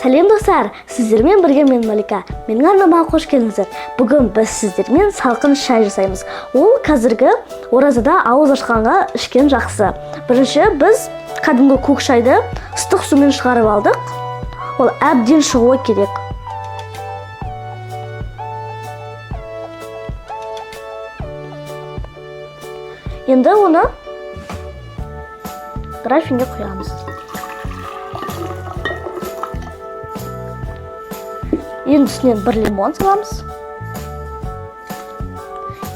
Сәлем достар, сіздермен бірге мен Малика. Менің арнама қош келдіңіздер. Бүгін біз сіздермен салқын шай жасаймыз. Ол қазіргі оразада ауыз ашқанға ішкен жақсы. Бірінші біз кәдімгі көк шайды ыстық сумен шығарып алдық. Ол әбден шығуы керек. Енді оны графинге құямыз. Енді үстінен 1 лимон саламыз.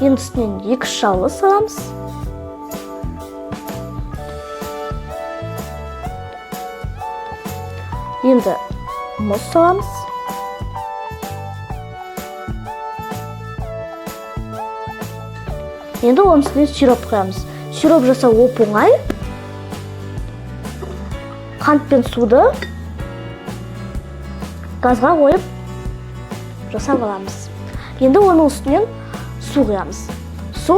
Енді үстінен 2 шалғы саламыз. Енді мұз саламыз. Енді оның үстіне сироп құямыз. Сироп жасау оп-оңай. Қант пен суды газға қойып жасап аламыз. Енді оның үстінен су құямыз. Су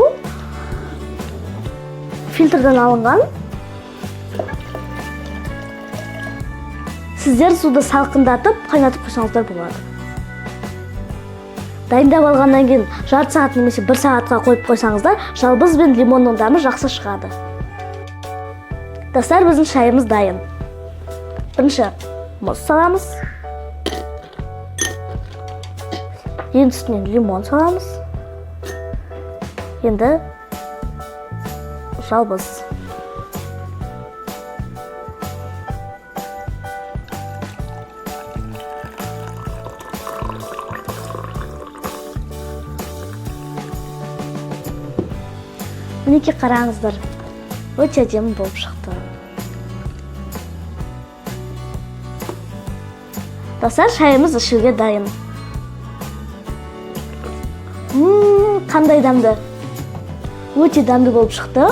фильтрден алынған. Сіздер суды салқындатып, қайнатып қойсаңыздар болады. Дайындап алғаннан кейін жарты сағат немесе 1 сағатқа қойып қойсаңыздар, жалбыз бен лимонның дәмі жақсы шығады. Достар, біздің шайымыз дайын. Бірінші мұз саламыз. Енді үстінен лимон саламыз. Енді жалбыз. Мінеки қараңыздар, өте әдемі болып шықты. Достар, шайымыз ішуге дайын. Қандай дәмді. Өте дәмді болып шықты.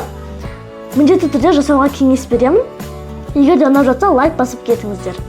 Міндетті түрде жасауға кеңес беремін. Егер де ұнап жатса, лайк басып кетіңіздер.